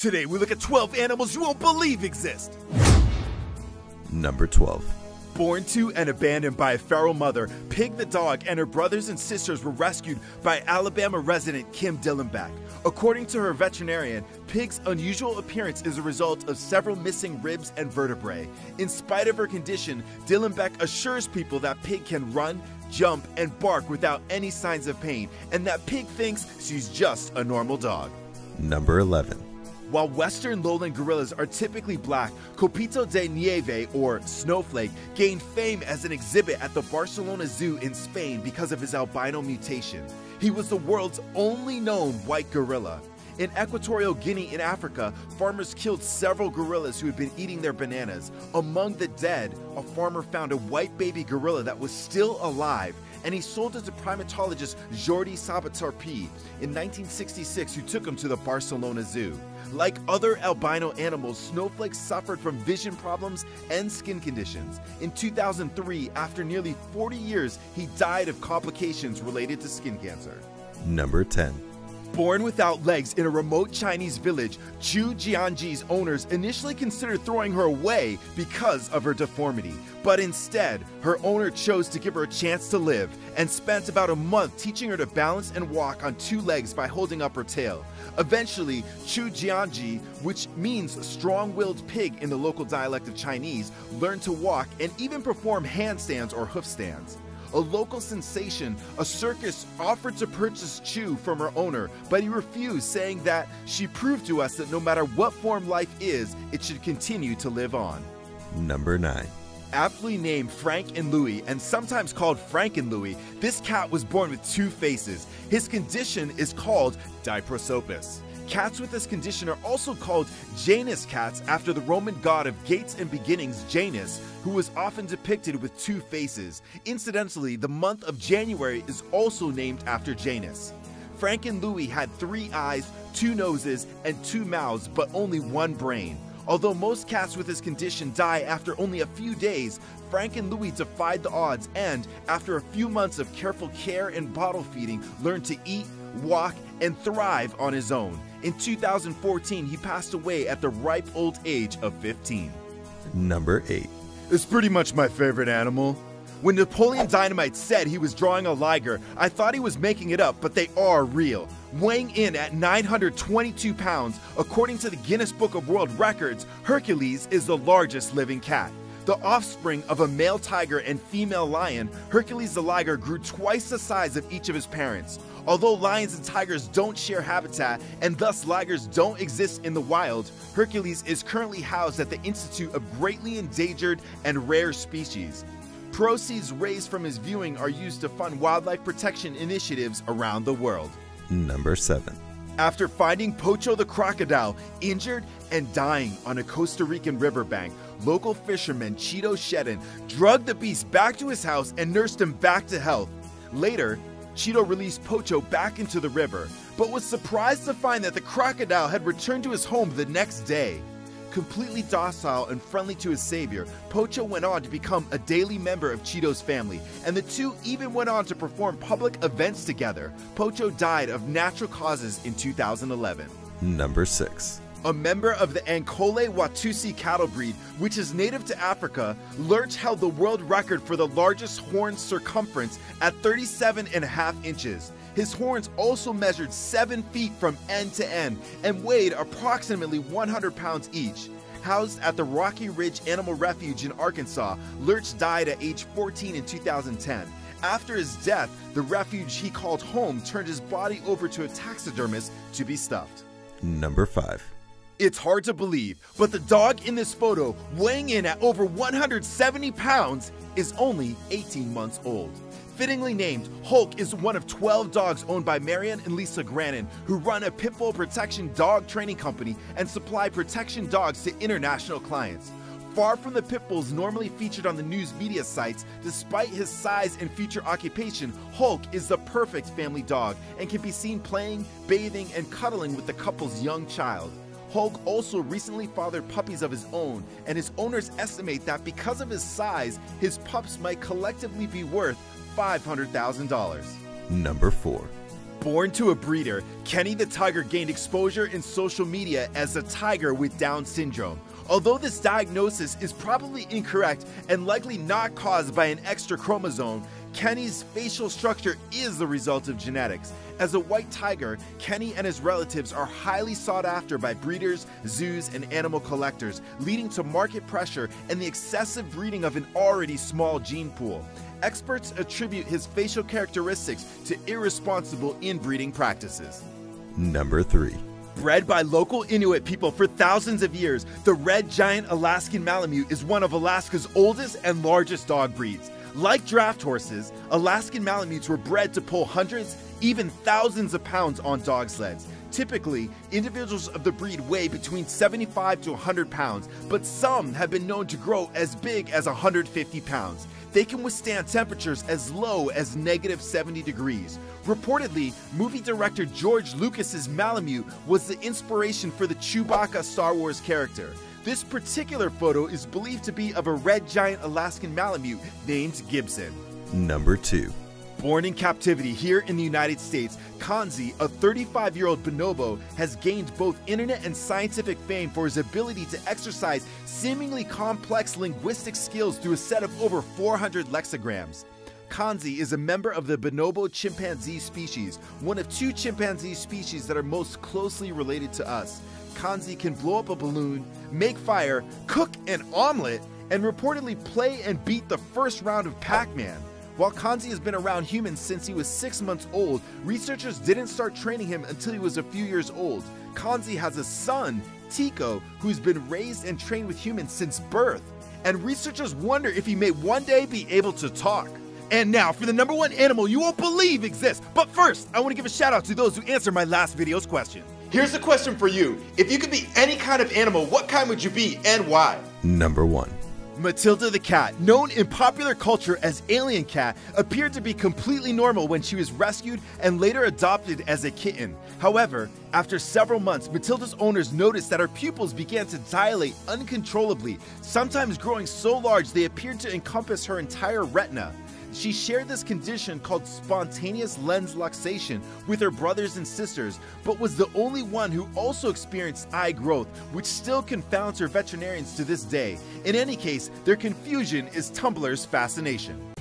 Today we look at 12 animals you won't believe exist. Number 12. Born to and abandoned by a feral mother, Pig the dog and her brothers and sisters were rescued by Alabama resident Kim Dillenbach. According to her veterinarian, Pig's unusual appearance is a result of several missing ribs and vertebrae. In spite of her condition, Dillenbach assures people that Pig can run, jump, and bark without any signs of pain, and that Pig thinks she's just a normal dog. Number 11. While western lowland gorillas are typically black, Copito de Nieve, or Snowflake, gained fame as an exhibit at the Barcelona Zoo in Spain because of his albino mutation. He was the world's only known white gorilla. In Equatorial Guinea in Africa, farmers killed several gorillas who had been eating their bananas. Among the dead, a farmer found a white baby gorilla that was still alive, and he sold it to primatologist Jordi Sabaterpi in 1966, who took him to the Barcelona Zoo. Like other albino animals, Snowflake suffered from vision problems and skin conditions. In 2003, after nearly 40 years, he died of complications related to skin cancer. Number 10. Born without legs in a remote Chinese village, Chu Jianji's owners initially considered throwing her away because of her deformity. But instead, her owner chose to give her a chance to live and spent about a month teaching her to balance and walk on two legs by holding up her tail. Eventually, Chu Jianji, which means strong-willed pig in the local dialect of Chinese, learned to walk and even perform handstands or hoof stands. A local sensation, a circus offered to purchase Chu from her owner, but he refused, saying that she proved to us that no matter what form life is, it should continue to live on. Number 9. Aptly named Frank and Louie, and sometimes called Frank and Louie, this cat was born with two faces. His condition is called diprosopis. Cats with this condition are also called Janus cats after the Roman god of gates and beginnings, Janus, who was often depicted with two faces. Incidentally, the month of January is also named after Janus. Frank and Louie had 3 eyes, 2 noses, and 2 mouths, but only 1 brain. Although most cats with this condition die after only a few days, Frank and Louie defied the odds and, after a few months of careful care and bottle feeding, learned to eat, walk, and thrive on his own. In 2014, he passed away at the ripe old age of 15. Number 8. It's pretty much my favorite animal. When Napoleon Dynamite said he was drawing a liger, I thought he was making it up, but they are real. Weighing in at 922 pounds, according to the Guinness Book of World Records, Hercules is the largest living cat. The offspring of a male tiger and female lion, Hercules the liger grew twice the size of each of his parents. Although lions and tigers don't share habitat and thus ligers don't exist in the wild, Hercules is currently housed at the Institute of Greatly Endangered and Rare Species. Proceeds raised from his viewing are used to fund wildlife protection initiatives around the world. Number 7. After finding Pocho the crocodile injured and dying on a Costa Rican riverbank, local fisherman Cheeto Shedden drugged the beast back to his house and nursed him back to health. Later, Cheeto released Pocho back into the river, but was surprised to find that the crocodile had returned to his home the next day. Completely docile and friendly to his savior, Pocho went on to become a daily member of Cheeto's family, and the two even went on to perform public events together. Pocho died of natural causes in 2011. Number 6. A member of the Ankole Watusi cattle breed, which is native to Africa, Lurch held the world record for the largest horn circumference at 37.5 inches. His horns also measured 7 feet from end to end and weighed approximately 100 pounds each. Housed at the Rocky Ridge Animal Refuge in Arkansas, Lurch died at age 14 in 2010. After his death, the refuge he called home turned his body over to a taxidermist to be stuffed. Number 5. It's hard to believe, but the dog in this photo, weighing in at over 170 pounds, is only 18 months old. Fittingly named, Hulk is one of 12 dogs owned by Marion and Lisa Grannon, who run a pit bull protection dog training company and supply protection dogs to international clients. Far from the pit bulls normally featured on the news media sites, despite his size and future occupation, Hulk is the perfect family dog and can be seen playing, bathing, and cuddling with the couple's young child. Hulk also recently fathered puppies of his own, and his owners estimate that because of his size, his pups might collectively be worth $500,000. Number 4. Born to a breeder, Kenny the tiger gained exposure in social media as a tiger with Down syndrome. Although this diagnosis is probably incorrect and likely not caused by an extra chromosome, Kenny's facial structure is the result of genetics. As a white tiger, Kenny and his relatives are highly sought after by breeders, zoos, and animal collectors, leading to market pressure and the excessive breeding of an already small gene pool. Experts attribute his facial characteristics to irresponsible inbreeding practices. Number 3. Bred by local Inuit people for thousands of years, the red giant Alaskan Malamute is one of Alaska's oldest and largest dog breeds. Like draft horses, Alaskan Malamutes were bred to pull hundreds, even thousands of pounds on dog sleds. Typically, individuals of the breed weigh between 75 to 100 pounds, but some have been known to grow as big as 150 pounds. They can withstand temperatures as low as -70 degrees. Reportedly, movie director George Lucas's Malamute was the inspiration for the Chewbacca Star Wars character. This particular photo is believed to be of a red giant Alaskan Malamute named Gibson. Number 2. Born in captivity here in the United States, Kanzi, a 35-year-old bonobo, has gained both internet and scientific fame for his ability to exercise seemingly complex linguistic skills through a set of over 400 lexicograms. Kanzi is a member of the bonobo chimpanzee species, one of 2 chimpanzee species that are most closely related to us. Kanzi can blow up a balloon, make fire, cook an omelet, and reportedly play and beat the first round of Pac-Man. While Kanzi has been around humans since he was 6 months old, researchers didn't start training him until he was a few years old. Kanzi has a son, Tico, who's been raised and trained with humans since birth, and researchers wonder if he may one day be able to talk. And now for the number 1 animal you won't believe exists. But first, I want to give a shout out to those who answered my last video's question. Here's the question for you. If you could be any kind of animal, what kind would you be and why? Number 1. Matilda the cat, known in popular culture as Alien Cat, appeared to be completely normal when she was rescued and later adopted as a kitten. However, after several months, Matilda's owners noticed that her pupils began to dilate uncontrollably, sometimes growing so large they appeared to encompass her entire retina. She shared this condition called spontaneous lens luxation with her brothers and sisters, but was the only one who also experienced eye growth, which still confounds her veterinarians to this day. In any case, their confusion is Tumblr's fascination.